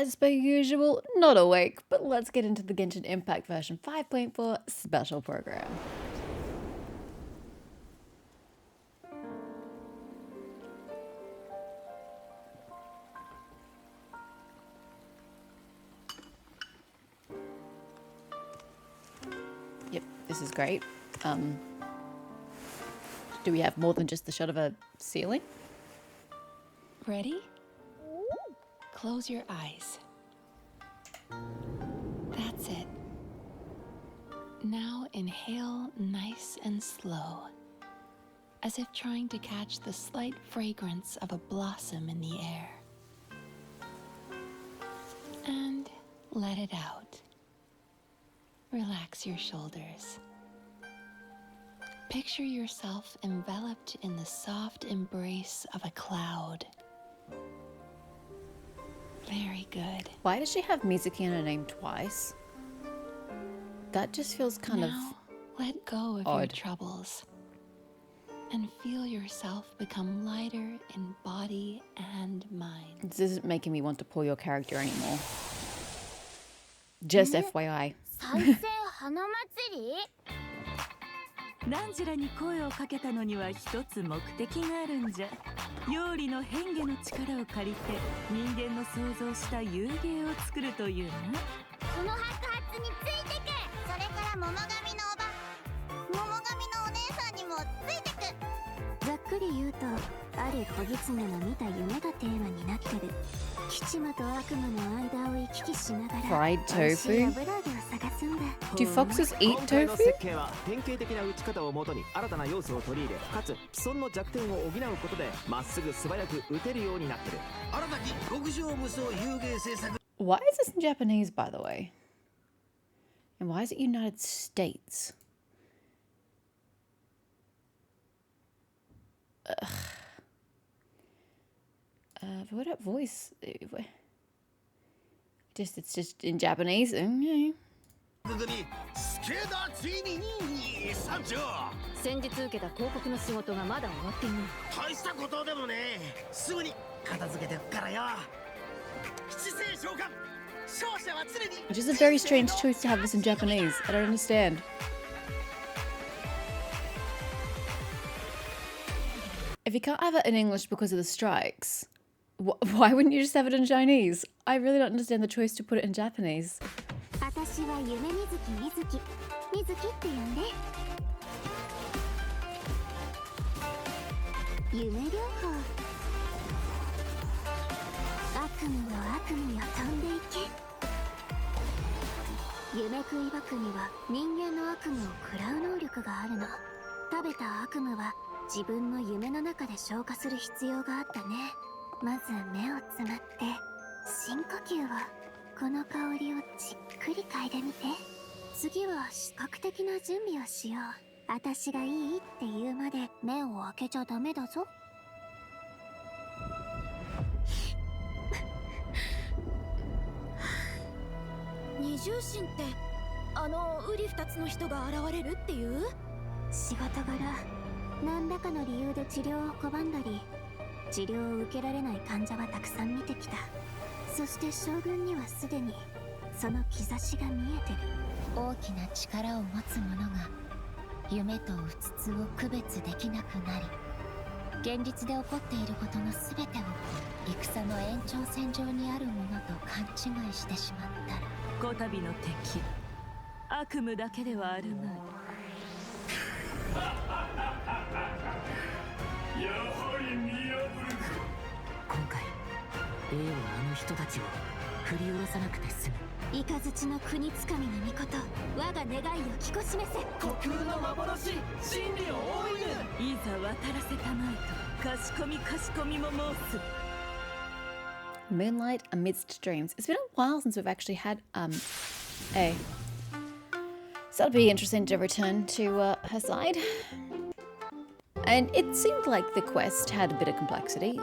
as per usual, not awake, but let's get into the Genshin Impact version 5.4 special program. Yep, this is great. Do we have more than just the shot of a ceiling? Ready? Close your eyes. That's it. Now inhale nice and slow, as if trying to catch the slight fragrance of a blossom in the air. And let it out. Relax your shoulders. Picture yourself enveloped in the soft embrace of a cloud. Very good. Why does she have Mizuki in her name twice? That just feels kind Now, let go of your odd. troubles and feel yourself become lighter in body and mind. This isn't making me want to pull your character anymore. Just FYI. 再生花祭りナンジュラに声をかけたのには一つ目的があるんじゃ。妖理の変化の力を借りて人間の想像した遊芸を作るというな。この白髪についてく。それから桃神のおば桃神のお姉さんにもついてく。ざっくり言うとある子狐の見た夢がテーマになってる。吉間と悪夢の間を行き来しながら Fried 美味しい tofu? 油揚げを探すんだ。 Do foxes eat 今回の tofu? 設計は典型的な打ち方をもとに新たな要素を取り入れ、かつ既存の弱点を補うことでまっすぐ素早く打てるようになってる。新たに極上無双遊芸制作 Why is this in Japanese, by the way? And why is it United States? What voice? It's just in Japanese. Okay. にスケーダーついに参上。先日受けた広告の仕事がまだ終わっていない。大したことでもね、すぐに片付けてくからよ。七星召喚勝者は常に Which is a very strange choice to have this in Japanese. I don't understand. If you can't have it in English because of the strikes, why wouldn't you just have it in Chinese? I really don't understand the choice to put it in Japanese. 私は夢みずきみずきみずきって呼んで。夢療法。悪夢の悪夢よ飛んでいけ。夢食いバクには人間の悪夢を食らう能力があるの。食べた悪夢は自分の夢の中で消化する必要があったね。まず目をつむって深呼吸を。この香りをじっくり嗅いでみて。次は視覚的な準備をしよう。私がいいって言うまで目を開けちゃダメだぞ。二重心ってあのウリ二つの人が現れるっていう？仕事柄何らかの理由で治療を拒んだり治療を受けられない患者はたくさん見てきた。そして将軍にはすでにその兆しが見えてる。大きな力を持つ者が夢とうつつを区別できなくなり、現実で起こっていることの全てを戦の延長線上にあるものと勘違いしてしまったら、こたびの敵悪夢だけではあるまい。やはり見破るか。今回Aはあの人たちを振り下ろさなくて済む。イカズチの国つかみの御事、我が願いを聞こ示せ。虚空の幻真理を追いぬ。いざ渡らせたまいとかしこみかしこみも申す。 Moonlight amidst dreams. It's been a while since we've actually had A. So it'll be interesting to return to her side. And it seemed like the quest had a bit of complexity.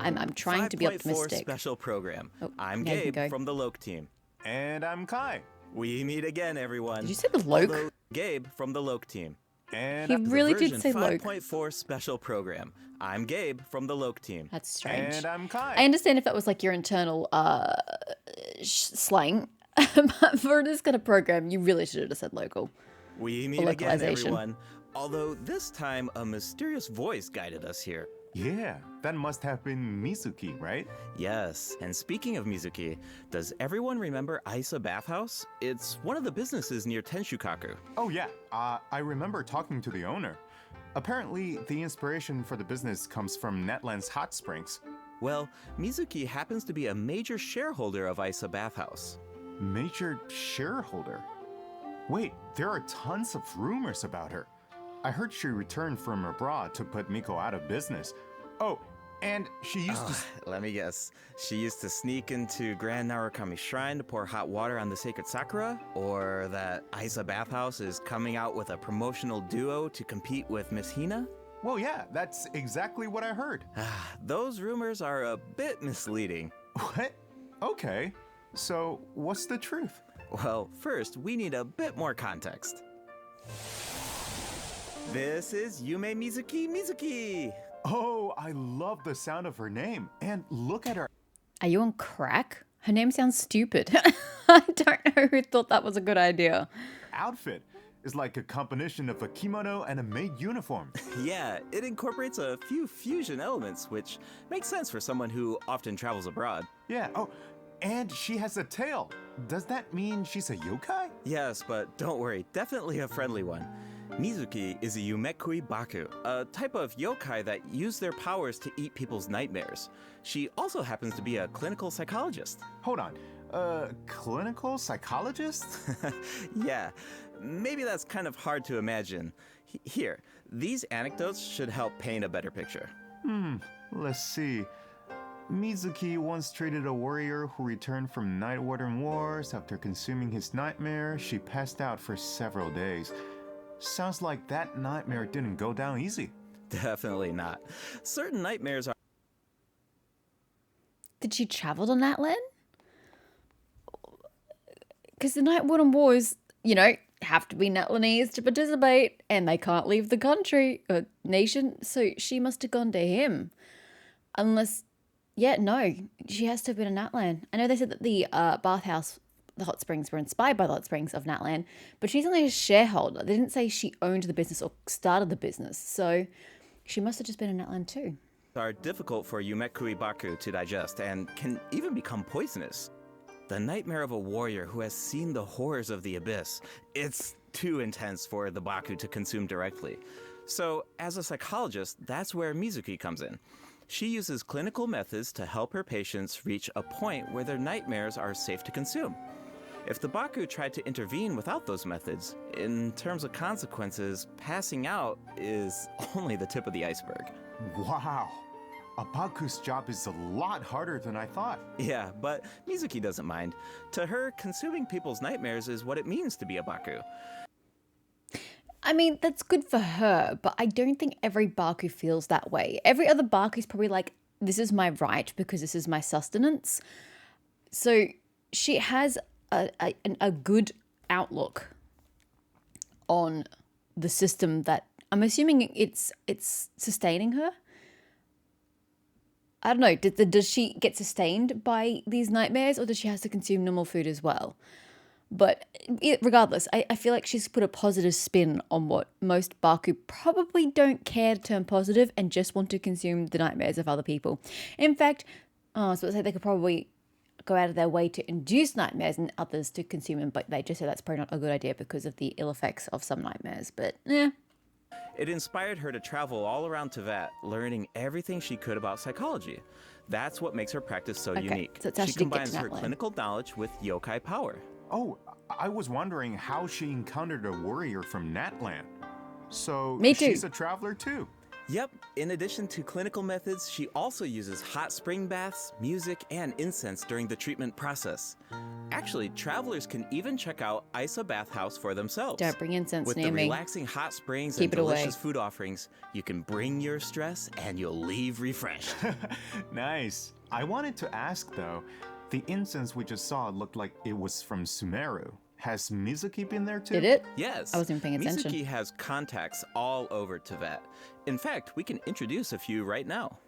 I'm trying to be 5.4 optimistic. special program. Oh, I'm yeah, you can Gabe go. from the Loke team. And I'm Kai. We meet again, everyone. Did you say the Loke? Although, Gabe from the Loke team. And He really Version did say Loke. 5.4 special program. I'm Gabe from the Loke team. That's strange. And I'm Kai. I understand if that was like your internal slang, but for this kind of program, you really should have just said local. We Or meet again, localization. everyone. Although this time a mysterious voice guided us here. Yeah, that must have been Mizuki, right? Yes, and speaking of Mizuki, does everyone remember Aisa Bathhouse? It's one of the businesses near Tenshukaku. Oh yeah, I remember talking to the owner. Apparently, the inspiration for the business comes from Netland's hot springs. Well, Mizuki happens to be a major shareholder of Aisa Bathhouse. Major shareholder? Wait, there are tons of rumors about her. I heard she returned from abroad to put Miko out of business. Oh, and she used to... Let me guess. She used to sneak into Grand Narukami Shrine to pour hot water on the sacred Sakura? Or that Aisa Bathhouse is coming out with a promotional duo to compete with Miss Hina? Well, yeah, that's exactly what I heard. Those rumors are a bit misleading. What? Okay. So, what's the truth? Well, first, we need a bit more context. This is Yume Mizuki. Oh, I love the sound of her name. And look at her. Are you on crack? Her name sounds stupid. I don't know who thought that was a good idea. Outfit is like a combination of a kimono and a maid uniform. Yeah, it incorporates a few fusion elements, which makes sense for someone who often travels abroad. Yeah, oh, and she has a tail. Does that mean she's a yokai? Yes, but don't worry, definitely a friendly one. Mizuki is a Yumekui Baku, a type of yokai that use their powers to eat people's nightmares. She also happens to be a clinical psychologist. Hold on, clinical psychologist? Yeah, maybe that's kind of hard to imagine. Here, these anecdotes should help paint a better picture. Let's see. Mizuki once treated a warrior who returned from Night Warden Wars. After consuming his nightmare, she passed out for several days. Sounds like that nightmare didn't go down easy. Definitely not. Certain nightmares are... Did she travel to Natlan? Because the Night Warden Wars, you know, have to be Natlanese to participate, and they can't leave the country or nation, so she must have gone to him. Unless, yeah, no, she has to have been in Natlan. I know they said that the bathhouse, the hot springs, were inspired by the hot springs of Natlan, but she's only a shareholder. They didn't say she owned the business or started the business, so she must have just been in Natlan too. Are difficult for Yumekui Baku to digest and can even become poisonous. The nightmare of a warrior who has seen the horrors of the abyss. It's too intense for the Baku to consume directly. So, as a psychologist, that's where Mizuki comes in. She uses clinical methods to help her patients reach a point where their nightmares are safe to consume. If the Baku tried to intervene without those methods, in terms of consequences, passing out is only the tip of the iceberg. Wow. A Baku's job is a lot harder than I thought. Yeah, but Mizuki doesn't mind. To her, consuming people's nightmares is what it means to be a Baku. I mean, that's good for her, but I don't think every Baku feels that way. Every other Baku is probably like, this is my right because this is my sustenance. So she has a good outlook on the system that I'm assuming it's sustaining her. I don't know, does she get sustained by these nightmares, or does she have to consume normal food as well? But regardless, I feel like she's put a positive spin on what most Baku probably don't care to turn positive and just want to consume the nightmares of other people. In fact, I was about to say they could probably go out of their way to induce nightmares and others to consume them, but they just say that's probably not a good idea because of the ill effects of some nightmares. But, yeah. It inspired her to travel all around Teyvat, learning everything she could about psychology. That's what makes her practice so unique. So it's how she she did get to combines her Natlan. clinical knowledge with yokai power. Oh, I was wondering how she encountered a warrior from Natlan. So Me too. She's a traveler too. Yep, in addition to clinical methods, she also uses hot spring baths, music, and incense during the treatment process. Actually, travelers can even check out Aisa Bathhouse for themselves. Don't bring incense With near the me. relaxing hot springs Keep and it away. delicious food offerings, you can bring your stress and you'll leave refreshed. Nice. I wanted to ask though, the incense we just saw looked like it was from Sumeru. Has Mizuki been there too? Did it? Yes. I wasn't even paying attention. Mizuki has contacts all over Teyvat. In fact, we can introduce a few right now.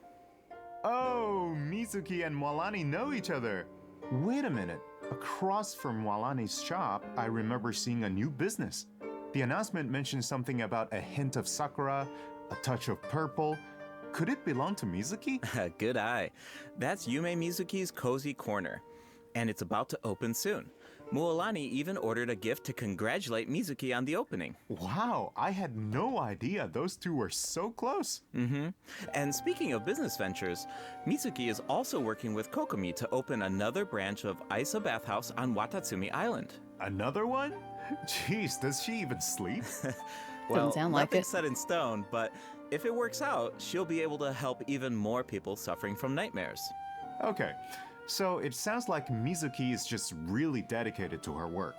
Oh, Mizuki and Mualani know each other. Wait a minute. Across from Mualani's shop, I remember seeing a new business. The announcement mentioned something about a hint of sakura, a touch of purple. Could it belong to Mizuki? Good eye. That's Yume Mizuki's Cozy Corner, and it's about to open soon. Mualani even ordered a gift to congratulate Mizuki on the opening. Wow, I had no idea those two were so close. Mm-hmm. And speaking of business ventures, Mizuki is also working with Kokomi to open another branch of Isa Bathhouse on Watatsumi Island. Another one? Jeez, does she even sleep? Well, sound like nothing's it. set in stone, but if it works out, she'll be able to help even more people suffering from nightmares. Okay, so it sounds like Mizuki is just really dedicated to her work.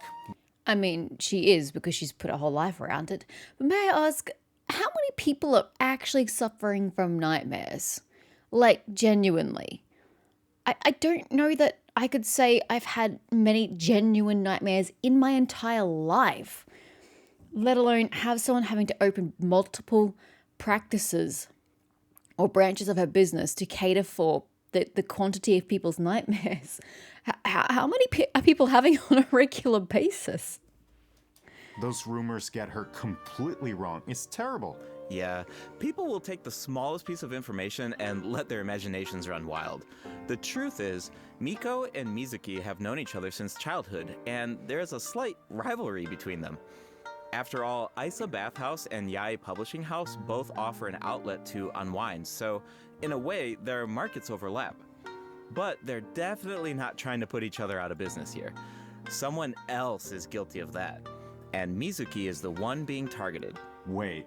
I mean, she is because she's put her whole life around it. But may I ask, how many people are actually suffering from nightmares? Like, genuinely. I don't know that I could say I've had many genuine nightmares in my entire life, let alone have someone having to open multiple practices or branches of her business to cater for the quantity of people's nightmares. How many are people having on a regular basis? Those rumors get her completely wrong. It's terrible. Yeah, people will take the smallest piece of information and let their imaginations run wild. The truth is, Miko and Mizuki have known each other since childhood, and there's a slight rivalry between them. After all, Isa Bathhouse and Yae Publishing House both offer an outlet to unwind, so in a way, their markets overlap. But they're definitely not trying to put each other out of business here. Someone else is guilty of that, and Mizuki is the one being targeted. Wait,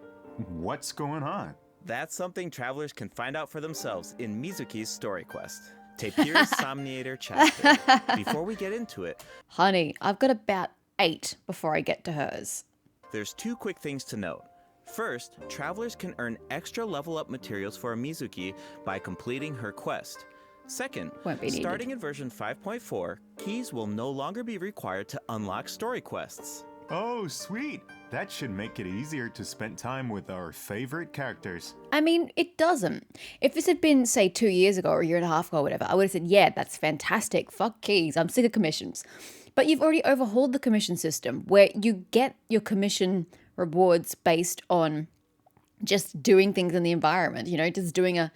what's going on? That's something travelers can find out for themselves in Mizuki's story quest. Tapir's Somniator chapter. Before we get into it, Honey, I've got about 8 before I get to hers. there's 2 quick things to note. First, travelers can earn extra level up materials for Mizuki by completing her quest. Second, Won't be needed. starting in version 5.4, keys will no longer be required to unlock story quests. Oh, sweet. That should make it easier to spend time with our favorite characters. I mean, it doesn't. If this had been, say, 2 years ago or a year and a half ago or whatever, I would have said, yeah, that's fantastic. Fuck keys. I'm sick of commissions. But you've already overhauled the commission system where you get your commission rewards based on just doing things in the environment, you know, just doing a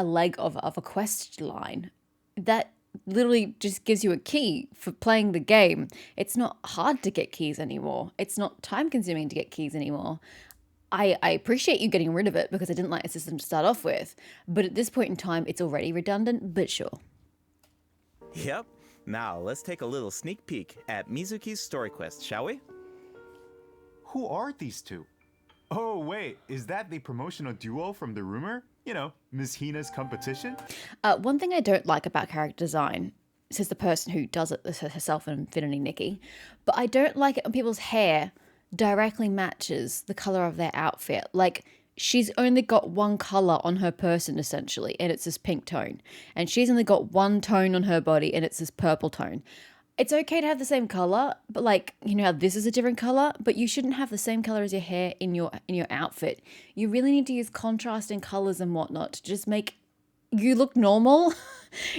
leg of a quest line. That literally just gives you a key for playing the game. It's not hard to get keys anymore. It's not time consuming to get keys anymore. I appreciate you getting rid of it because I didn't like the system to start off with. But at this point in time, it's already redundant, but sure. Yep. Now, let's take a little sneak peek at Mizuki's story quest, shall we? Who are these two? Oh, wait, is that the promotional duo from the rumor? You know, Ms. Hina's competition? One thing I don't like about character design, says the person who does it herself in Infinity Nikki, but I don't like it when people's hair directly matches the color of their outfit. Like, she's only got one color on her person, essentially, and it's this pink tone. And she's only got one tone on her body, and it's this purple tone. It's okay to have the same color, but like, you know how this is a different color, but you shouldn't have the same color as your hair in your outfit. You really need to use contrasting colors and whatnot to just make you look normal.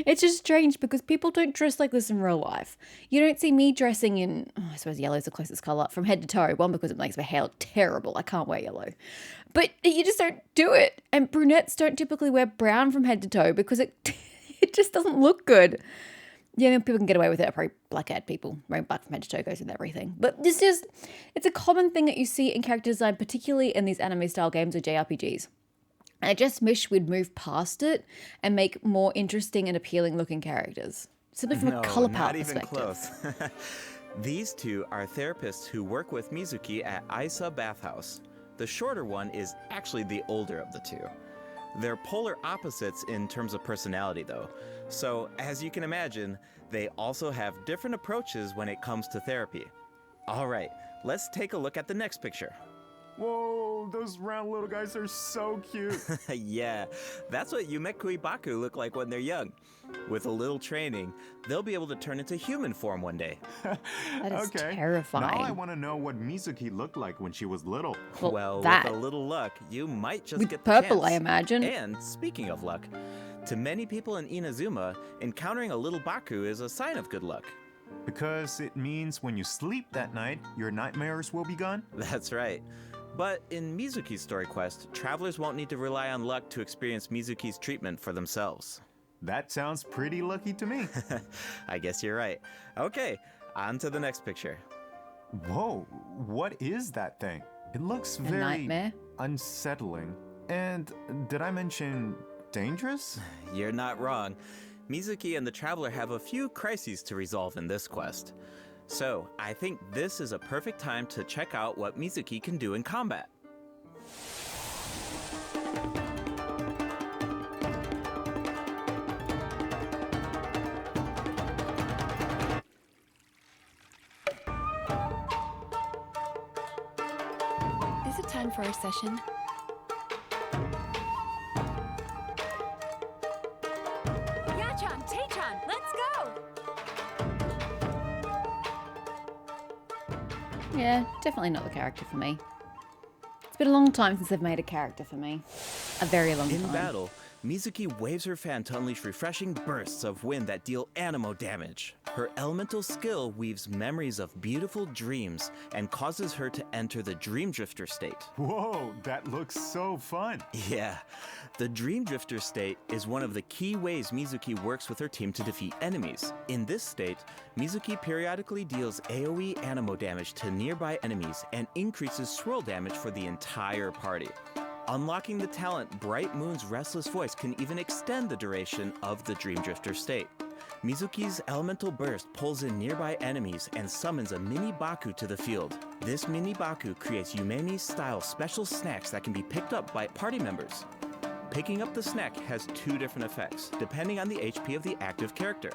It's just strange because people don't dress like this in real life. You don't see me dressing in, I suppose yellow is the closest color, from head to toe. One, because it makes my hair look terrible. I can't wear yellow. But you just don't do it. And brunettes don't typically wear brown from head to toe because it just doesn't look good. Yeah, I mean, people can get away with it. Probably black-haired people wearing black from head to toe goes with everything. But it's a common thing that you see in character design, particularly in these anime-style games or JRPGs. And I just wish we'd move past it and make more interesting and appealing-looking characters. Simply from a color palette perspective. Not even close. These two are therapists who work with Mizuki at Isa Bathhouse. The shorter one is actually the older of the two. They're polar opposites in terms of personality, though. So, as you can imagine, they also have different approaches when it comes to therapy. All right, let's take a look at the next picture. Whoa, those round little guys are so cute. Yeah, that's what Yumekui Baku look like when they're young. With a little training, they'll be able to turn into human form one day. That is Okay. terrifying. Now I want to know what Mizuki looked like when she was little. Well, that. with a little luck, you might just With get the purple, chance. I imagine. And speaking of luck, to many people in Inazuma, encountering a little Baku is a sign of good luck. Because it means when you sleep that night, your nightmares will be gone? That's right. But in Mizuki's story quest, travelers won't need to rely on luck to experience Mizuki's treatment for themselves. That sounds pretty lucky to me. I guess you're right. Okay, on to the next picture. Whoa, what is that thing? It looks A very nightmare. unsettling. And did I mention dangerous? You're not wrong. Mizuki and the Traveler have a few crises to resolve in this quest. So, I think this is a perfect time to check out what Mizuki can do in combat. Is it time for our session? Yachan, Taechan, let's go! Yeah, definitely not the character for me. It's been a long time since they've made a character for me. A very long In time. battle, Mizuki waves her fan to unleash refreshing bursts of wind that deal anemo damage. Her elemental skill weaves memories of beautiful dreams and causes her to enter the Dream Drifter state. Whoa, that looks so fun. Yeah, the Dream Drifter state is one of the key ways Mizuki works with her team to defeat enemies. In this state, Mizuki periodically deals AoE anemo damage to nearby enemies and increases swirl damage for the entire party. Unlocking the talent Bright Moon's Restless Voice can even extend the duration of the Dream Drifter state. Mizuki's elemental burst pulls in nearby enemies and summons a mini Baku to the field. This mini Baku creates Yumemi-style special snacks that can be picked up by party members. Picking up the snack has two different effects, depending on the HP of the active character.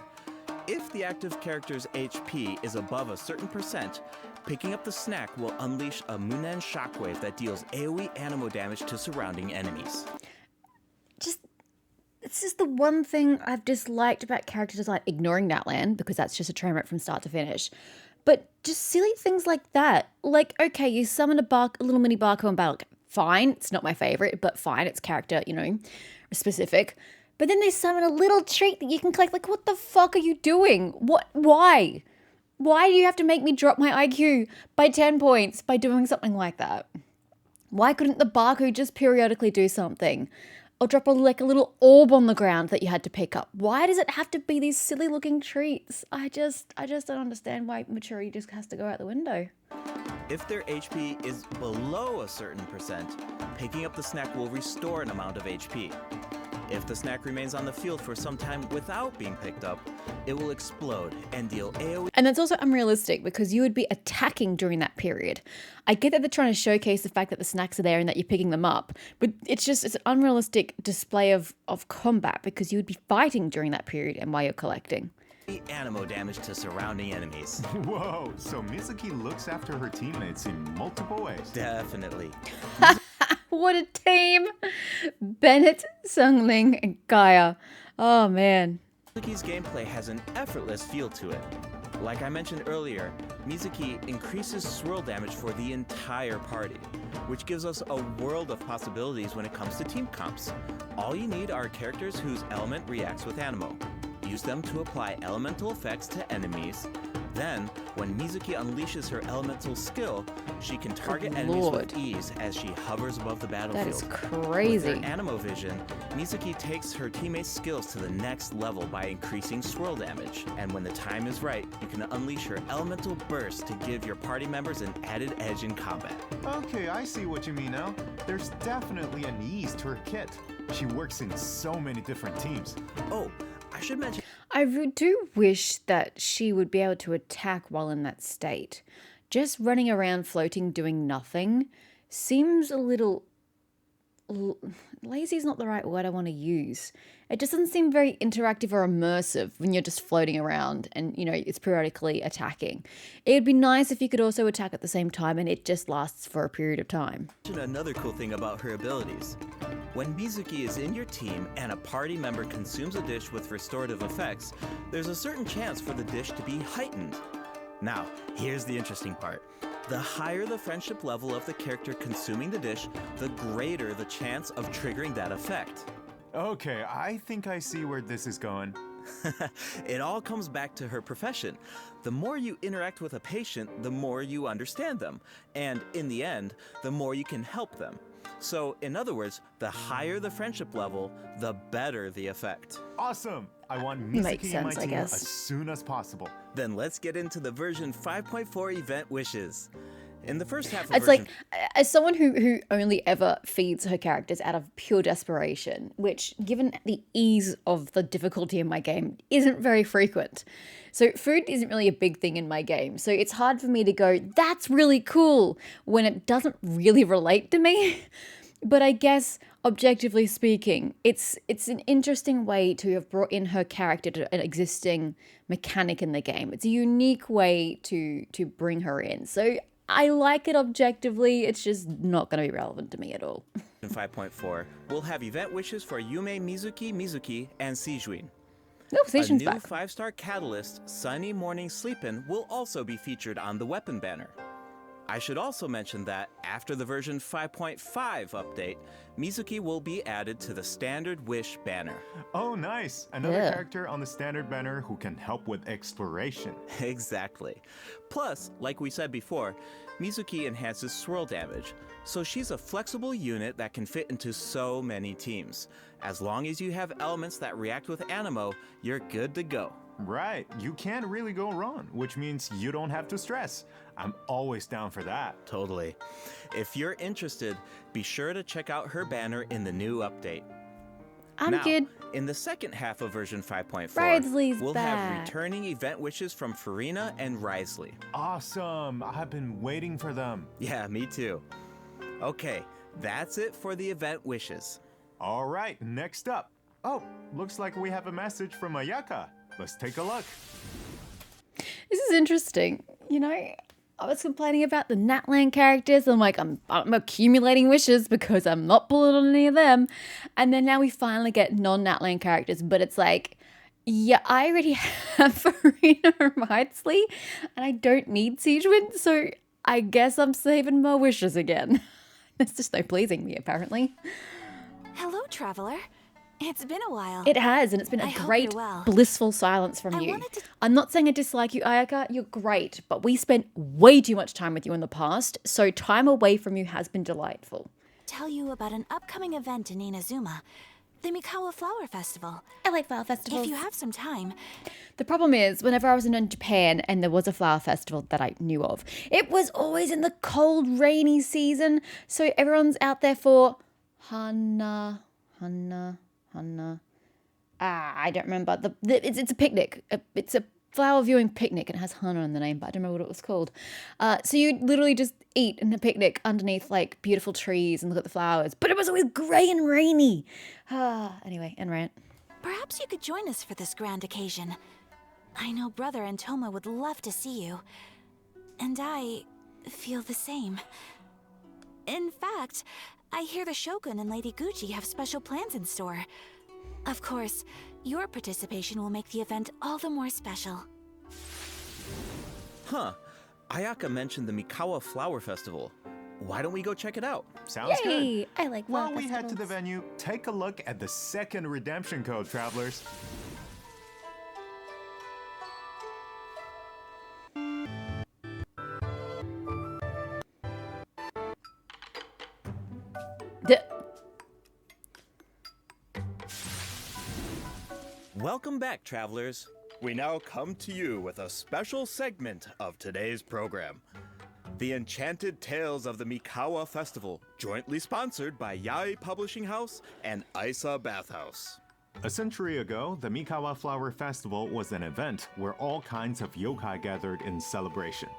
If the active character's HP is above a certain percent, picking up the snack will unleash a Munen shockwave that deals AoE anemo damage to surrounding enemies. It's just the one thing I've disliked about character design, ignoring Natlan, because that's just a train wreck from start to finish. But just silly things like that. Like, okay, you summon a little mini Baku in battle. Fine, it's not my favorite, but fine, it's character, specific. But then they summon a little treat that you can collect. Like, what the fuck are you doing? Why? Why do you have to make me drop my IQ by 10 points by doing something like that? Why couldn't the Baku just periodically do something? Or drop a little orb on the ground that you had to pick up? Why does it have to be these silly looking treats? I just don't understand why maturity just has to go out the window. If their HP is below a certain percent, picking up the snack will restore an amount of HP. If the snack remains on the field for some time without being picked up, it will explode and deal AoE. And that's also unrealistic because you would be attacking during that period. I get that they're trying to showcase the fact that the snacks are there and that you're picking them up, but it's an unrealistic display of combat because you would be fighting during that period and while you're collecting. Anemo damage to surrounding enemies. Whoa, so Mizuki looks after her teammates in multiple ways. Definitely. What a team! Bennett, Sungling, and Gaia. Oh man. Mizuki's gameplay has an effortless feel to it. Like I mentioned earlier, Mizuki increases swirl damage for the entire party, which gives us a world of possibilities when it comes to team comps. All you need are characters whose element reacts with Anemo. Use them to apply elemental effects to enemies. Then, when Mizuki unleashes her elemental skill, she can target enemies with ease as she hovers above the battlefield. That is crazy. With her Anemo vision, Mizuki takes her teammates' skills to the next level by increasing swirl damage. And when the time is right, you can unleash her elemental burst to give your party members an added edge in combat. Okay, I see what you mean now. There's definitely an ease to her kit. She works in so many different teams. Oh, I should mention... I do wish that she would be able to attack while in that state. Just running around floating doing nothing seems a little lazy is not the right word I want to use. It just doesn't seem very interactive or immersive when you're just floating around and, it's periodically attacking. It would be nice if you could also attack at the same time and it just lasts for a period of time. Another cool thing about her abilities. When Mizuki is in your team and a party member consumes a dish with restorative effects, there's a certain chance for the dish to be heightened. Now, here's the interesting part. The higher the friendship level of the character consuming the dish, the greater the chance of triggering that effect. Okay, I think I see where this is going. It all comes back to her profession. The more you interact with a patient, the more you understand them. And in the end, the more you can help them. So, in other words, the higher the friendship level, the better the effect. Awesome! I want Makes Mizuki in my sense, I team guess. as soon as possible. Then let's get into the version 5.4 event wishes. In the first half of It's version like, as someone who only ever feeds her characters out of pure desperation, which, given the ease of the difficulty in my game, isn't very frequent. So food isn't really a big thing in my game. So it's hard for me to go, that's really cool, when it doesn't really relate to me. But I guess, objectively speaking, it's an interesting way to have brought in her character to an existing mechanic in the game. It's a unique way to bring her in. So I like it objectively, it's just not going to be relevant to me at all. 5.4, we'll have event wishes for Yume Mizuki, and Sijuin. No, A Seishin's new back. 5-star catalyst, Sunny Morning Sleepin', will also be featured on the weapon banner. I should also mention that after the version 5.5 update, Mizuki will be added to the standard wish banner. Oh, nice! Another Yeah. character on the standard banner who can help with exploration. Exactly. Plus, like we said before, Mizuki enhances swirl damage, so she's a flexible unit that can fit into so many teams. As long as you have elements that react with Animo, you're good to go. Right, you can't really go wrong, which means you don't have to stress. I'm always down for that. Totally. If you're interested, be sure to check out her banner in the new update. I'm Now, good. in the second half of version 5.4, Wriothesley's we'll back. have returning event wishes from Farina and Wriothesley. Awesome! I've been waiting for them. Yeah, me too. Okay, that's it for the event wishes. All right, next up. Oh, looks like we have a message from Ayaka. Let's take a look. This is interesting. I was complaining about the Natlan characters. I'm like, I'm accumulating wishes because I'm not pulling on any of them. And then now we finally get non-Natlan characters, but it's like, yeah, I already have Farina Wriothesley, and I don't need Sijuin, so I guess I'm saving my wishes again. There's just no pleasing me, apparently. Hello, traveler. It's been a while. It has, and it's been I a hope great, you're well. blissful silence from I you. wanted to- I'm not saying I dislike you, Ayaka. You're great, but we spent way too much time with you in the past, so time away from you has been delightful. Tell you about an upcoming event in Inazuma, the Mikawa Flower Festival. I like flower festivals. If you have some time, The problem is, whenever I was in Japan and there was a flower festival that I knew of, it was always in the cold, rainy season, so everyone's out there for Hana. I don't remember. It's a picnic. It's a flower viewing picnic, and it has Hana in the name, but I don't remember what it was called. So you literally just eat in a picnic underneath like beautiful trees and look at the flowers. But it was always grey and rainy. Anyway, end rant. perhaps you could join us for this grand occasion. I know Brother and Toma would love to see you. And I feel the same. In fact, I hear the Shogun and Lady Gucci have special plans in store. Of course, your participation will make the event all the more special. Huh. Ayaka mentioned the Mikawa Flower Festival. Why don't we go check it out? Sounds good. Yay! I like flower While we head to the festivals. venue, take a look at the second redemption code, travelers. Welcome back, travelers. We now come to you with a special segment of today's program. The Enchanted Tales of the Mikawa Festival, jointly sponsored by Yae Publishing House and Isa Bathhouse. A century ago, the Mikawa Flower Festival was an event where all kinds of yokai gathered in celebration.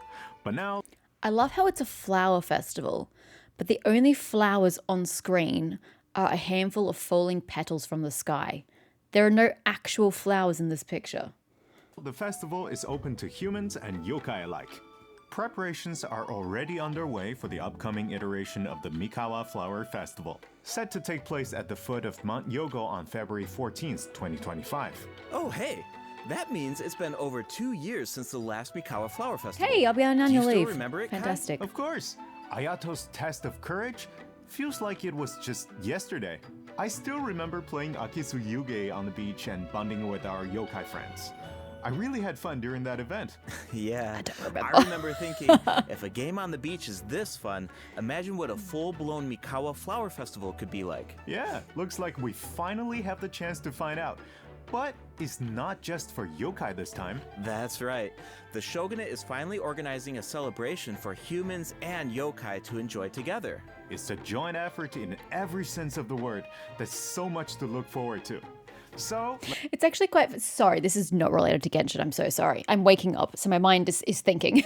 But now, I love how it's a flower festival, but the only flowers on screen are a handful of falling petals from the sky. There are no actual flowers in this picture. The festival is open to humans and yokai alike. Preparations are already underway for the upcoming iteration of the Mikawa Flower Festival, set to take place at the foot of Mount Yogo on February 14th, 2025. Oh, hey, that means it's been over 2 years since the last Mikawa Flower Festival. Hey, I'll be on annual Do you leave. still remember it, Kai? Fantastic. Of course, Ayato's test of courage feels like it was just yesterday. I still remember playing Akisu Yuge on the beach and bonding with our yokai friends. I really had fun during that event. Yeah, I don't remember. I remember thinking, if a game on the beach is this fun, imagine what a full-blown Mikawa Flower Festival could be like. Yeah, looks like we finally have the chance to find out. But it's not just for yokai this time. That's right. The Shogunate is finally organizing a celebration for humans and yokai to enjoy together. It's a joint effort in every sense of the word. There's so much to look forward to. So, It's actually quite. Sorry, this is not related to Genshin. I'm so sorry. I'm waking up, so my mind is thinking.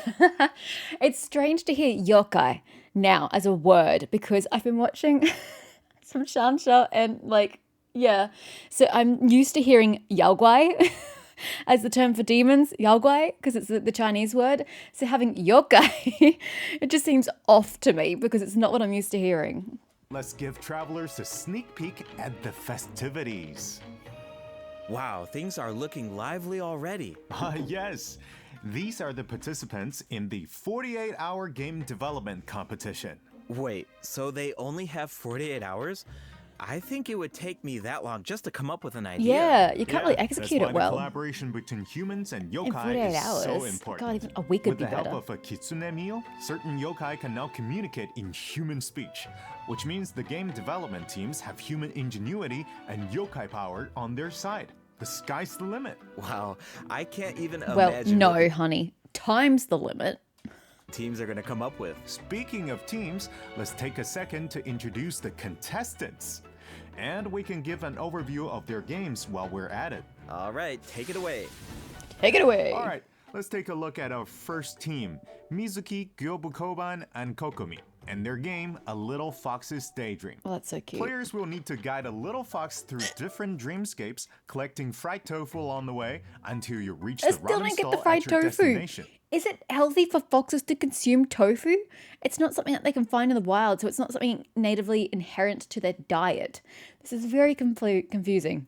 It's strange to hear yokai now as a word because I've been watching some Shansha and yeah. So I'm used to hearing yaoguai as the term for demons, yaoguai, because it's the Chinese word. So having yokai, it just seems off to me because it's not what I'm used to hearing. let's give travelers a sneak peek at the festivities. Wow, things are looking lively already. Yes, these are the participants in the 48-hour game development competition. Wait, so they only have 48 hours? I think it would take me that long just to come up with an idea. Yeah, you can't really execute that's it why well. The collaboration between humans and In yokai 48 is so hours. important. God, even a week would With be the help better. of a kitsune meal, certain yokai can now communicate in human speech, which means the game development teams have human ingenuity and yokai power on their side. The sky's the limit. Wow, I can't even Well, imagine no, what honey. Time's the limit. teams are going to come up with. Speaking of teams, let's take a second to introduce the contestants. And we can give an overview of their games while we're at it. All right, take it away. Take it away. All right, let's take a look at our first team, Mizuki, Gyobu-Koban, and Kokomi, and their game, A Little Fox's Daydream. Oh, that's so cute. Players will need to guide a little fox through different dreamscapes, collecting fried tofu along the way until you reach I the still ramen don't get stall the fried at your tofu. destination. Is it healthy for foxes to consume tofu? It's not something that they can find in the wild, so it's not something natively inherent to their diet. This is very confusing.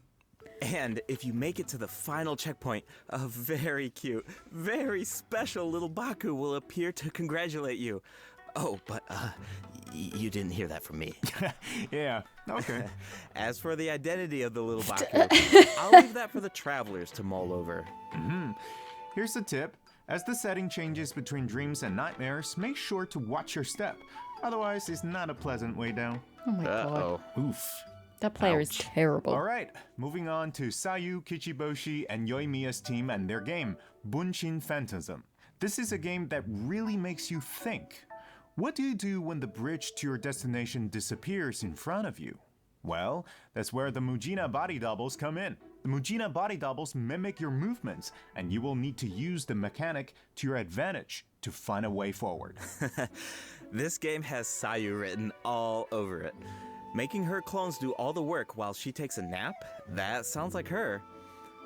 And if you make it to the final checkpoint, a very cute, very special little Baku will appear to congratulate you. Oh, but you didn't hear that from me. Yeah, okay. As for the identity of the little Baku, I'll leave that for the travelers to mull over. Here's the tip. As the setting changes between dreams and nightmares, make sure to watch your step. Otherwise, it's not a pleasant way down. Oh my god. Uh-oh. Oof. That player is terrible. All right, moving on to Sayu, Kichiboshi, and Yoimiya's team and their game, Bunshin Phantasm. This is a game that really makes you think. What do you do when the bridge to your destination disappears in front of you? Well, that's where the Mujina body doubles come in. The Mujina body doubles mimic your movements, and you will need to use the mechanic to your advantage to find a way forward. This game has Sayu written all over it. Making her clones do all the work while she takes a nap? That sounds like her.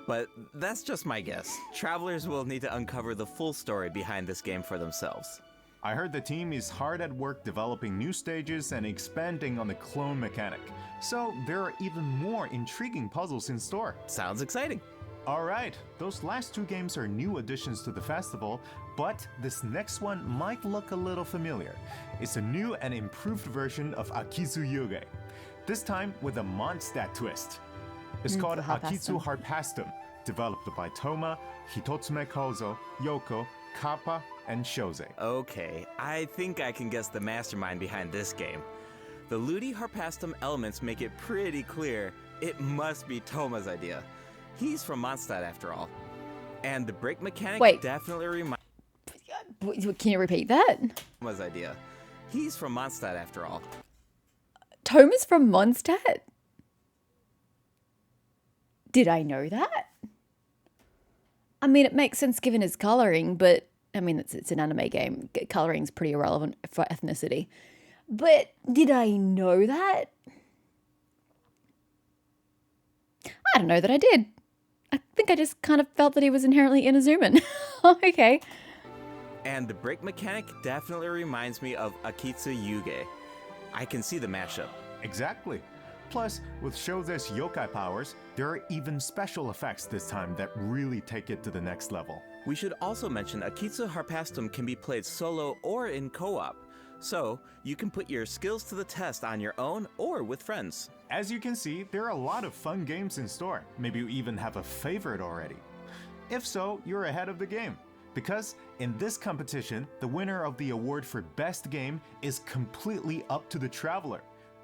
But that's just my guess. Travelers will need to uncover the full story behind this game for themselves. I heard the team is hard at work developing new stages and expanding on the clone mechanic. So there are even more intriguing puzzles in store. Sounds exciting. All right, those last two games are new additions to the festival, but this next one might look a little familiar. It's a new and improved version of Akizu Yuge, this time with a Mondstadt twist. It's called Akitsu Harpastum, developed by Toma, Hitotsume Kozo, Yoko, Kappa, and Shoze. Okay, I think I can guess the mastermind behind this game. The Ludi Harpastum elements make it pretty clear it must be Toma's idea. He's from Mondstadt after all. And the brake mechanic Wait. definitely reminds Can you repeat that? Toma's idea. He's from Mondstadt after all. Toma's from Mondstadt? Did I know that? I mean, it makes sense given his coloring, but I mean, it's an anime game. Coloring's pretty irrelevant for ethnicity. But did I know that? I don't know that I did. I think I just kind of felt that he was inherently Inazuman. Okay. And the brake mechanic definitely reminds me of Akitsu Yuge. I can see the mashup. Exactly. Plus, with Shoze's yokai powers, there are even special effects this time that really take it to the next level. We should also mention Akitsu Harpastum can be played solo or in co-op, so you can put your skills to the test on your own or with friends. As you can see, there are a lot of fun games in store. Maybe you even have a favorite already. If so, you're ahead of the game. Because in this competition, the winner of the award for Best Game is completely up to the Traveler.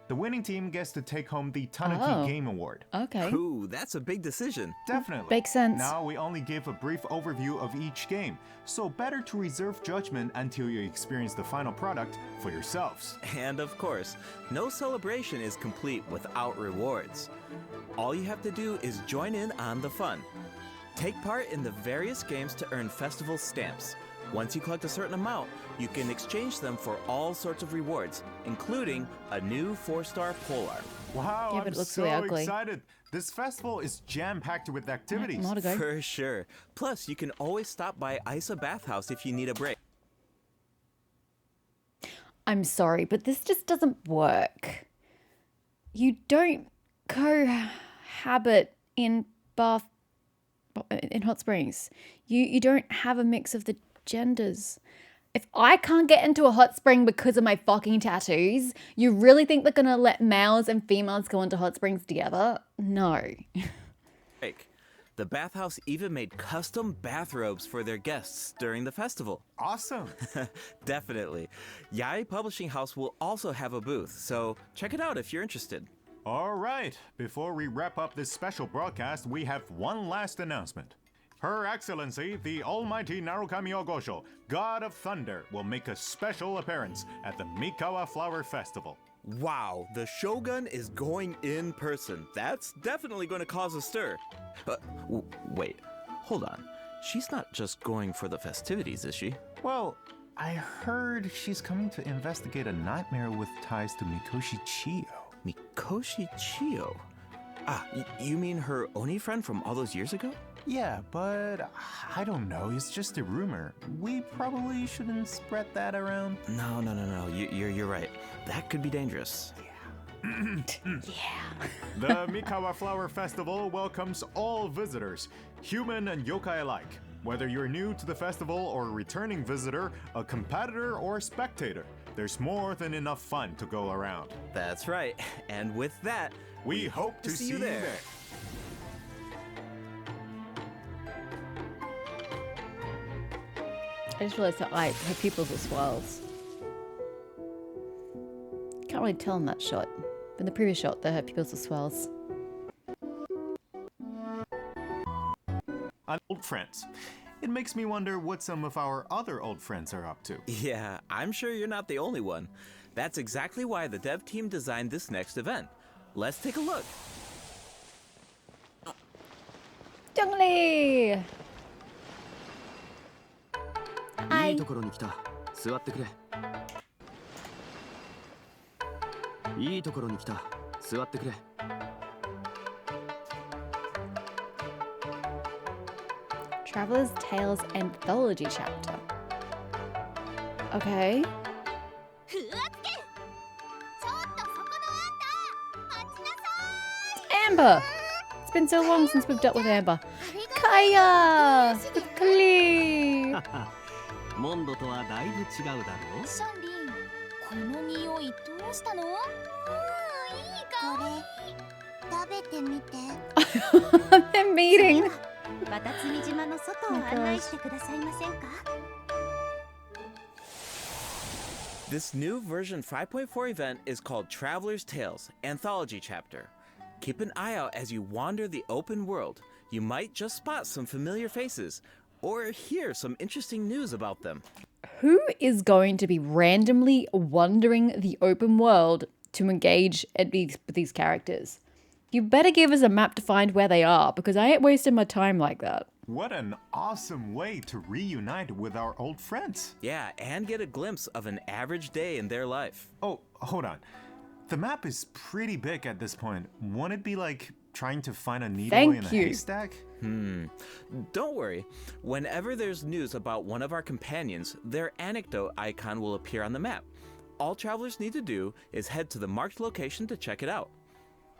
The winning team gets to take home the Tanuki Game Award. Okay. Ooh, that's a big decision. Definitely. Makes sense. Now we only gave a brief overview of each game, so better to reserve judgment until you experience the final product for yourselves. And of course, no celebration is complete without rewards. All you have to do is join in on the fun. Take part in the various games to earn festival stamps. Once you collect a certain amount, you can exchange them for all sorts of rewards, including a new 4-star Polar. Wow, Yeah, but I'm it looks so really ugly. excited. This festival is jam-packed with activities. Not a go. For sure. Plus, you can always stop by Isa Bathhouse if you need a break. I'm sorry, but this just doesn't work. You don't cohabit in hot springs. You don't have a mix of the genders. If I can't get into a hot spring because of my fucking tattoos, you really think they're gonna let males and females go into hot springs together? No. The bathhouse even made custom bathrobes for their guests during the festival. Awesome. Definitely. Yai Publishing House will also have a booth, so check it out if you're interested. All right, before we wrap up this special broadcast, we have one last announcement. Her Excellency, the Almighty Narukami Ogosho, God of Thunder, will make a special appearance at the Mikawa Flower Festival. Wow, the Shogun is going in person. That's definitely going to cause a stir. Wait, hold on. She's not just going for the festivities, is she? Well, I heard she's coming to investigate a nightmare with ties to Mikoshi Chiyo. Mikoshi Chiyo? You mean her Oni friend from all those years ago? Yeah, but I don't know. It's just a rumor. We probably shouldn't spread that around. No. You're right. That could be dangerous. The Mikawa Flower Festival welcomes all visitors, human and yokai alike. Whether you're new to the festival or a returning visitor, a competitor or spectator, there's more than enough fun to go around. That's right. And with that, we hope to see you there. I just realized that her pupils are swirls. Can't really tell in that shot. But in the previous shot, her pupils are swirls. On old friends. It makes me wonder what some of our other old friends are up to. Yeah, I'm sure you're not the only one. That's exactly why the dev team designed this next event. Let's take a look. Zhongli! いいところに来た。座ってくれ。いいところに来た。座ってくれ。Traveler's Tales Anthology Chapter. Okay. Amber! It's been so long since we've dealt with Amber. Kaya! With Klee! モンドとはだいぶ違うだろう。ションリン、この匂いどうしたの？いい香り。食べてみて。They're meeting. バタツミ島の外を案内してくださいませんか？ This new version 5.4 event is called Traveler's Tales Anthology Chapter. Keep an eye out as you wander the open world. You might just spot some familiar faces, or hear some interesting news about them. Who is going to be randomly wandering the open world to engage with these characters? You better give us a map to find where they are, because I ain't wasting my time like that. What an awesome way to reunite with our old friends. Yeah, and get a glimpse of an average day in their life. Oh, hold on. The map is pretty big at this point. Won't it be like trying to find a needle Thank in a you. haystack? Don't worry. Whenever there's news about one of our companions, their anecdote icon will appear on the map. All travelers need to do is head to the marked location to check it out.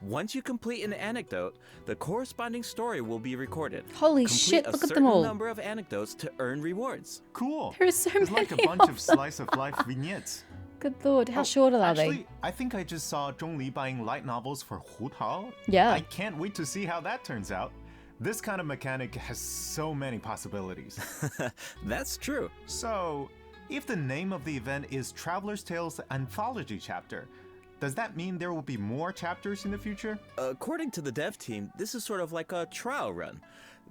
Once you complete an anecdote, the corresponding story will be recorded. Holy Complete shit, a look at certain them all. number of anecdotes to earn rewards. Cool. There's so It's like a many bunch of of slice of life vignettes. Good lord, how short are Actually, they? I think I just saw Zhong Li buying light novels for Hu Tao. Yeah. I can't wait to see how that turns out. This kind of mechanic has so many possibilities. That's true. So, if the name of the event is Traveler's Tales Anthology Chapter, does that mean there will be more chapters in the future? According to the dev team, this is sort of like a trial run.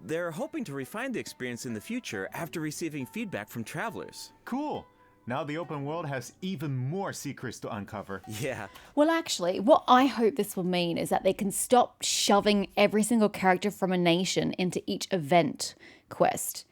They're hoping to refine the experience in the future after receiving feedback from travelers. Cool. Now the open world has even more secrets to uncover. Yeah, Well, actually, what I hope this will mean is that they can stop shoving every single character from a nation into each event quest.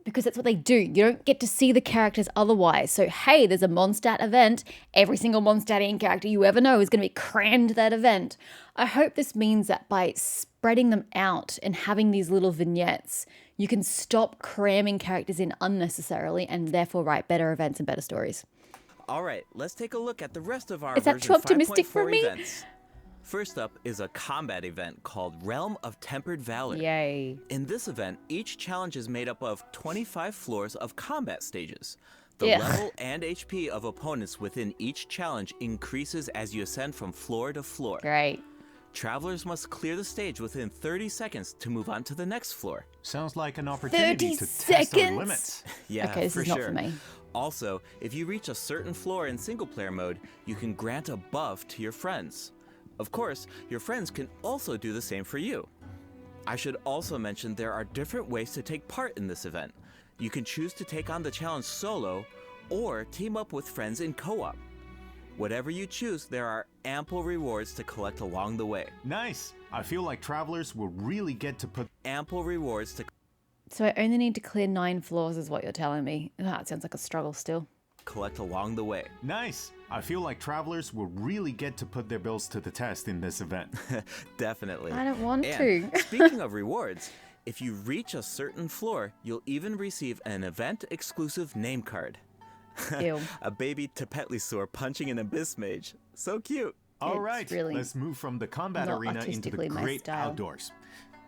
Because that's what they do. You don't get to see the characters otherwise. So, hey, there's a Mondstadt event. Every single Mondstadtian character you ever know is going to be crammed to that event. I hope this means that by spreading them out and having these little vignettes, you can stop cramming characters in unnecessarily and therefore write better events and better stories. All right, let's take a look at the rest of our Is that version too optimistic for 5.4 me? events. First up is a combat event called Realm of Tempered Valor. Yay. In this event, each challenge is made up of 25 floors of combat stages. The Ugh. level and HP of opponents within each challenge increases as you ascend from floor to floor. Great. Travelers must clear the stage within 30 seconds to move on to the next floor. Sounds like an opportunity 30 to test our seconds? limits. Yeah, Okay, this for is not sure. for me. Also, if you reach a certain floor in single player mode, you can grant a buff to your friends. Of course, your friends can also do the same for you. I should also mention there are different ways to take part in this event. You can choose to take on the challenge solo or team up with friends in co-op. Whatever you choose, there are ample rewards to collect along the way. Nice. I feel like travelers will really get to put Ample rewards to So I only need to clear 9 floors is what you're telling me. That sounds like a struggle still. collect along the way. Nice. I feel like travelers will really get to put their bills to the test in this event. Definitely. I don't want And to. speaking of rewards, if you reach a certain floor, you'll even receive an event-exclusive name card. Ew. A baby Tepetlisaur punching an abyss mage. So cute. All It's right, really let's move from the combat not arena into the artistically my great style. outdoors.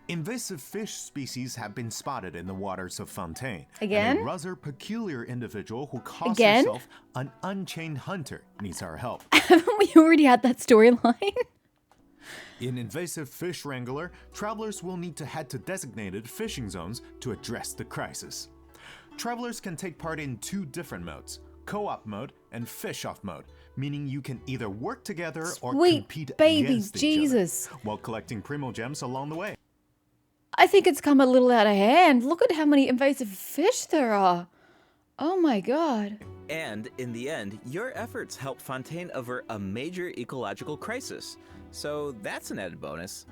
Invasive fish species have been spotted in the waters of Fontaine. Again? And a rather peculiar individual who calls Again? herself an unchained hunter needs our help. Haven't we already had that storyline? In Invasive Fish Wrangler, travelers will need to head to designated fishing zones to address the crisis. Travelers can take part in 2 different modes, co-op mode and fish-off mode, meaning you can either work together or Sweet compete baby against Jesus. each other while collecting primo gems along the way. I think it's come a little out of hand. Look at how many invasive fish there are. Oh my god. And in the end, your efforts help Fontaine avert a major ecological crisis. So that's an added bonus.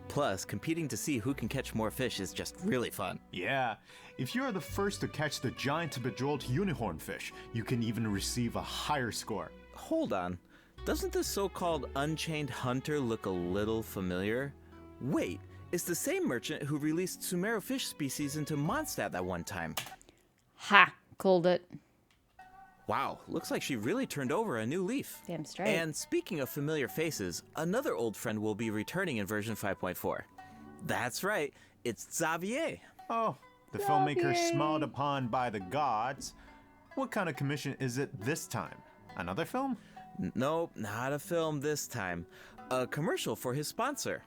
Plus, competing to see who can catch more fish is just really fun. Yeah, if you are the first to catch the giant bejeweled unicorn fish, you can even receive a higher score. Hold on. Doesn't this so-called Unchained Hunter look a little familiar? Wait, it's the same merchant who released Sumero fish species into Mondstadt that one time. Ha! Called it. Wow, looks like she really turned over a new leaf. Damn straight. And speaking of familiar faces, another old friend will be returning in version 5.4. That's right, it's Xavier. Oh, the filmmaker Xavier. smiled upon by the gods. What kind of commission is it this time? Another film? Nope, not a film this time. A commercial for his sponsor.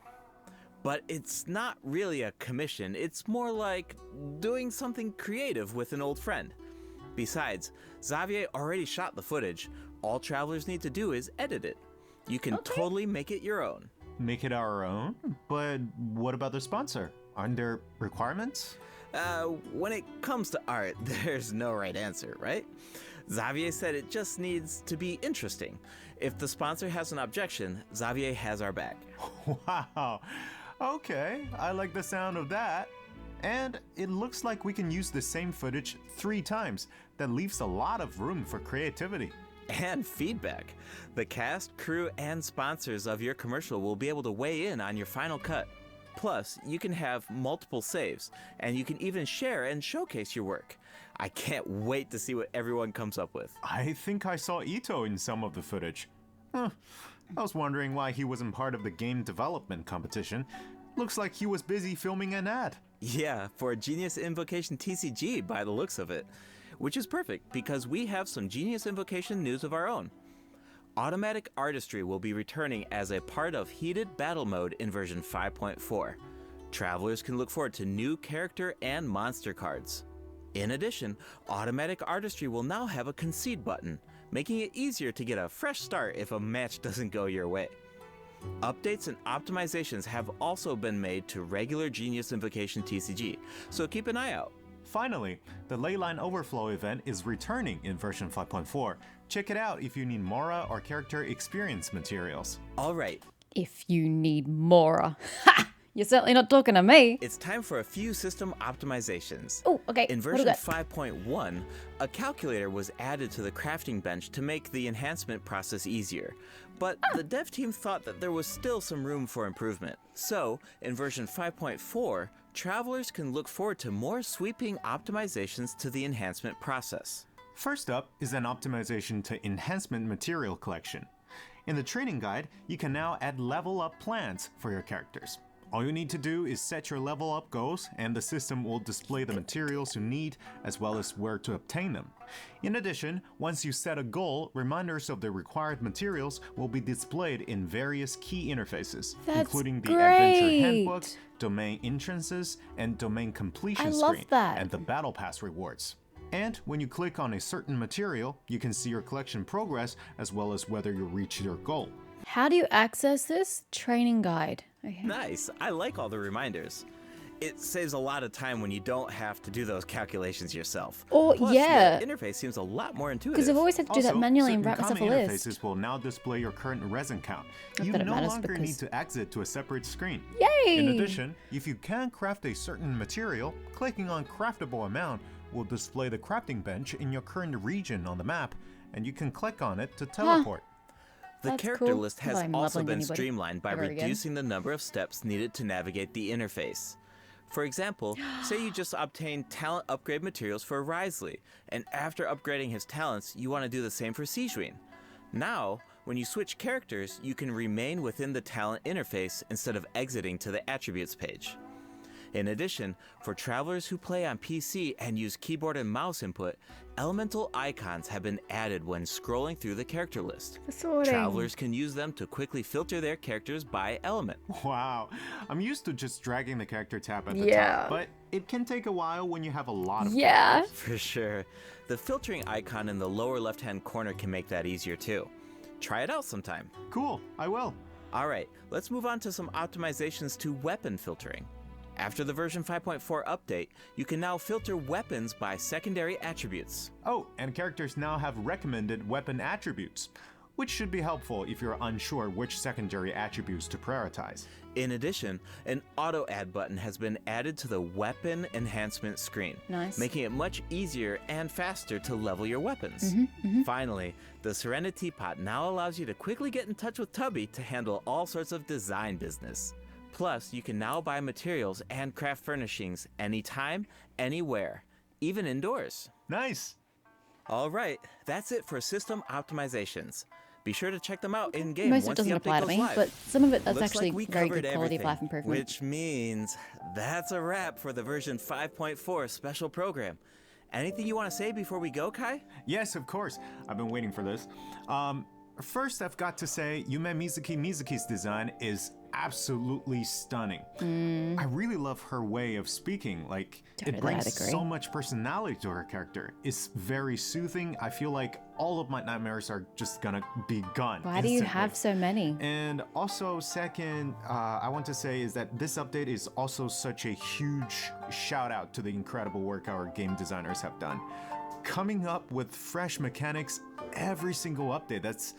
But it's not really a commission, it's more like doing something creative with an old friend. Besides, Xavier already shot the footage. All travelers need to do is edit it. You can totally make it your own. Make it our own? But what about the sponsor? Aren't there requirements? When it comes to art, there's no right answer, right? Xavier said it just needs to be interesting. If the sponsor has an objection, Xavier has our back. Wow. Okay, I like the sound of that. And it looks like we can use the same footage 3 times. That leaves a lot of room for creativity. and feedback. The cast, crew, and sponsors of your commercial will be able to weigh in on your final cut. Plus, you can have multiple saves, and you can even share and showcase your work. I can't wait to see what everyone comes up with. I think I saw Ito in some of the footage. Huh. I was wondering why he wasn't part of the game development competition. Looks like he was busy filming an ad. Yeah, for Genius Invocation TCG by the looks of it. Which is perfect because we have some Genius Invocation news of our own. Automatic Artistry will be returning as a part of Heated Battle Mode in version 5.4. Travelers can look forward to new character and monster cards. In addition, Automatic Artistry will now have a concede button, making it easier to get a fresh start if a match doesn't go your way. Updates and optimizations have also been made to regular Genius Invocation TCG, so keep an eye out. Finally, the Leyline Overflow event is returning in version 5.4. Check it out if you need Mora or character experience materials. Alright, If you need Mora. Ha! You're certainly not talking to me. it's time for a few system optimizations. Oh, okay. In what do version we got? 5.1, a calculator was added to the crafting bench to make the enhancement process easier. But the dev team thought that there was still some room for improvement. So, in version 5.4, travelers can look forward to more sweeping optimizations to the enhancement process. First up is an optimization to enhancement material collection. In the training guide, you can now add level up plans for your characters. All you need to do is set your level up goals and the system will display the materials you need as well as where to obtain them. In addition, once you set a goal, reminders of the required materials will be displayed in various key interfaces, That's including the Adventure great. Handbook, Domain Entrances, and Domain Completion I love screen, that. and the Battle Pass rewards. And when you click on a certain material, you can see your collection progress as well as whether you reach your goal. How do you access this? Training guide. Okay. Nice, I like all the reminders. It saves a lot of time when you don't have to do those calculations yourself. Oh, Plus, yeah. the interface seems a lot more intuitive. Because I've always had to do that Also, manually and certain write myself a common list. interfaces will now display your current resin count. Not You that it no matters longer because- need to exit to a separate screen. Yay! In addition, if you can craft a certain material, clicking on craftable amount will display the crafting bench in your current region on the map, and you can click on it to teleport. The That's character cool. list has I'm also leveling been anybody streamlined by ever again. reducing the number of steps needed to navigate the interface. For example, say you just obtained talent upgrade materials for Risley, and after upgrading his talents, you want to do the same for Sijuin. Now, when you switch characters, you can remain within the talent interface instead of exiting to the attributes page. In addition, for travelers who play on PC and use keyboard and mouse input, elemental icons have been added when scrolling through the character list. For sorting. Travelers can use them to quickly filter their characters by element. Wow, I'm used to just dragging the character tab at the Yeah. top, but it can take a while when you have a lot of Yeah. For sure. The filtering icon in the lower left-hand corner can make that easier too. Try it out sometime. Cool, I will. Alright, let's move on to some optimizations to weapon filtering. After the version 5.4 update, you can now filter weapons by secondary attributes. Oh, and characters now have recommended weapon attributes, which should be helpful if you're unsure which secondary attributes to prioritize. In addition, an auto add button has been added to the weapon enhancement screen, Nice. making it much easier and faster to level your weapons. Finally, the Serenity Pot now allows you to quickly get in touch with Tubby to handle all sorts of design business. Plus, you can now buy materials and craft furnishings anytime, anywhere, even indoors. Nice! Alright, that's it for system optimizations. Be sure to check them out in-game Most of it once doesn't the apply update to goes me, live. but some of it that's Looks actually like we very good covered quality of everything, life improvement. Which means that's a wrap for the version 5.4 special program. Anything you want to say before we go, Kai? Yes, of course. I've been waiting for this. First, I've got to say, Yume Mizuki's design is absolutely stunning. I really love her way of speaking. Like, Totally, it brings I'd agree. so much personality to her character. It's very soothing. I feel like all of my nightmares are just gonna be gone. Why do you instantly. have so many? And also, second, I want to say is that this update is also such a huge shout out to the incredible work our game designers have done. Coming up with fresh mechanics every single update, that's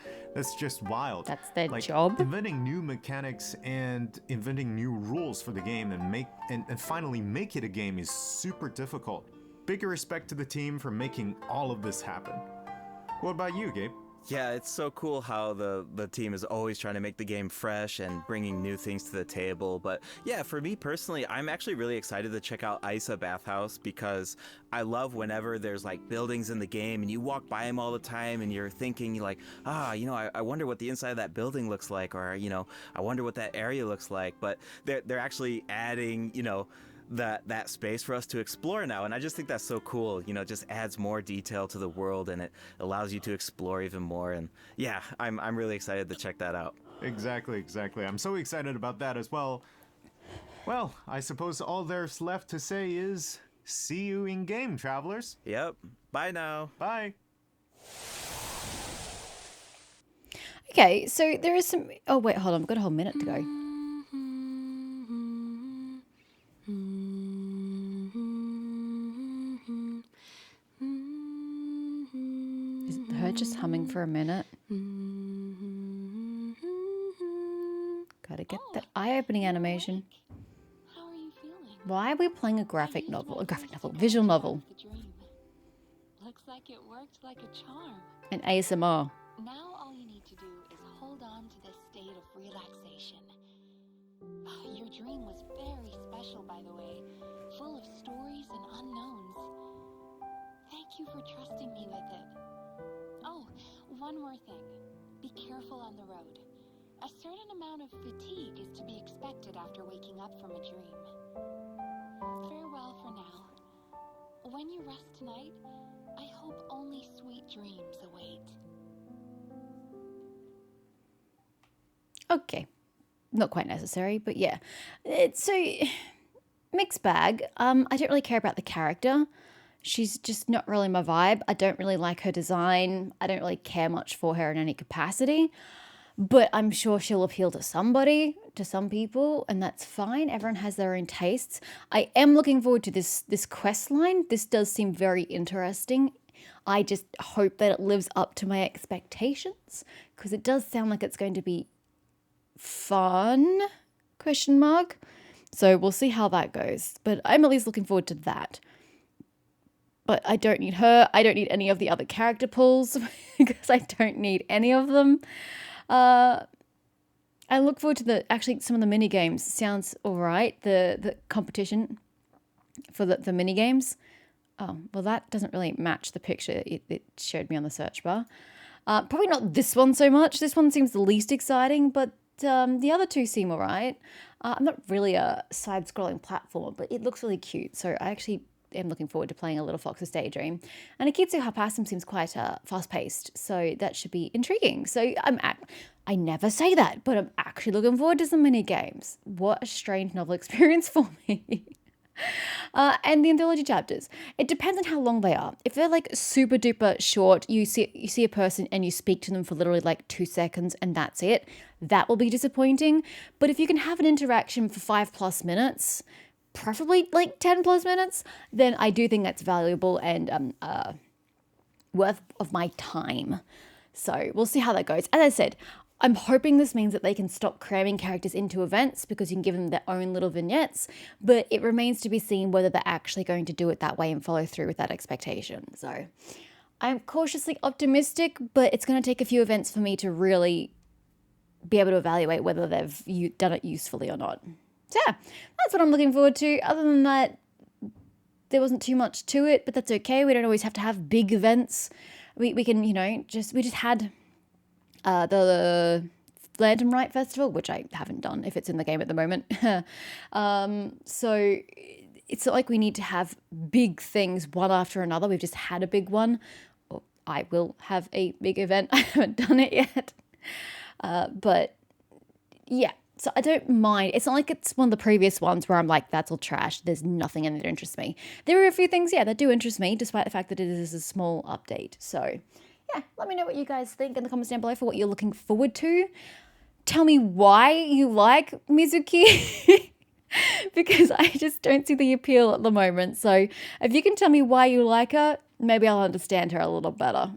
just wild. That's their Like, job. Inventing new mechanics and inventing new rules for the game and finally make it a game is super difficult. Big respect to the team for making all of this happen. What about you, Gabe? Yeah, it's so cool how the team is always trying to make the game fresh and bringing new things to the table. But yeah, for me personally, I'm actually really excited to check out Isa Bathhouse because I love whenever there's like buildings in the game and you walk by them all the time and you're thinking like, I wonder what the inside of that building looks like, or I wonder what that area looks like. But they're actually adding, that space for us to explore now, and I just think that's so cool. It just adds more detail to the world and it allows you to explore even more. And yeah, I'm really excited to check that out. Exactly. I'm so excited about that as well. Well, I suppose all there's left to say is see you in game, travelers. Yep. Bye now. Bye. Okay, so there is some. Oh wait, hold on. I've got a whole minute to go. Is it her just humming for a minute? Gotta get that eye-opening animation. How are you feeling? Why are we playing a visual novel, The dream. Looks like it worked like a charm. and ASMR? Now all you need to do is hold on to this state of relaxation. Your dream was very special, by the way, full of stories and unknowns. Thank you for trusting me with it. Oh, one more thing. Be careful on the road. A certain amount of fatigue is to be expected after waking up from a dream. Farewell for now. When you rest tonight, I hope only sweet dreams await. Okay, not quite necessary, but yeah. It's so mixed bag. I don't really care about the character. She's just not really my vibe. I don't really like her design. I don't really care much for her in any capacity. But I'm sure she'll appeal to somebody, to some people, and that's fine. Everyone has their own tastes. I am looking forward to this quest line. This does seem very interesting. I just hope that it lives up to my expectations, because it does sound like it's going to be fun, ? So we'll see how that goes. But I'm at least looking forward to that. But I don't need her. I don't need any of the other character pulls because I don't need any of them. I look forward to some of the mini games. Sounds all right. The competition for the mini games. Oh, well, that doesn't really match the picture it showed me on the search bar. Probably not this one so much. This one seems the least exciting, but the other two seem all right. I'm not really a side-scrolling platformer, but it looks really cute. So I actually am looking forward to playing a Little Fox's Daydream. And Akitsu Harpassum seems quite fast-paced, so that should be intriguing. So I never say that, but I'm actually looking forward to some mini games. What a strange novel experience for me. And the anthology chapters. It depends on how long they are. If they're like super duper short, you see a person and you speak to them for literally like 2 seconds and that's it, that will be disappointing. But if you can have an interaction for 5+ minutes, preferably like 10+ minutes, then I do think that's valuable and worth of my time. So we'll see how that goes. As I said, I'm hoping this means that they can stop cramming characters into events because you can give them their own little vignettes, but it remains to be seen whether they're actually going to do it that way and follow through with that expectation. So I'm cautiously optimistic, but it's going to take a few events for me to really be able to evaluate whether they've done it usefully or not. So yeah, that's what I'm looking forward to. Other than that, there wasn't too much to it, but that's okay. We don't always have to have big events. We can, we just had the Lantern Rite Festival, which I haven't done if it's in the game at the moment. So it's not like we need to have big things one after another. We've just had a big one. Or I will have a big event. I haven't done it yet. But yeah, so I don't mind. It's not like it's one of the previous ones where I'm like, that's all trash. There's nothing in it that interests me. There are a few things, that do interest me, despite the fact that it is a small update. So yeah, let me know what you guys think in the comments down below for what you're looking forward to. Tell me why you like Mizuki, because I just don't see the appeal at the moment. So if you can tell me why you like her, maybe I'll understand her a little better.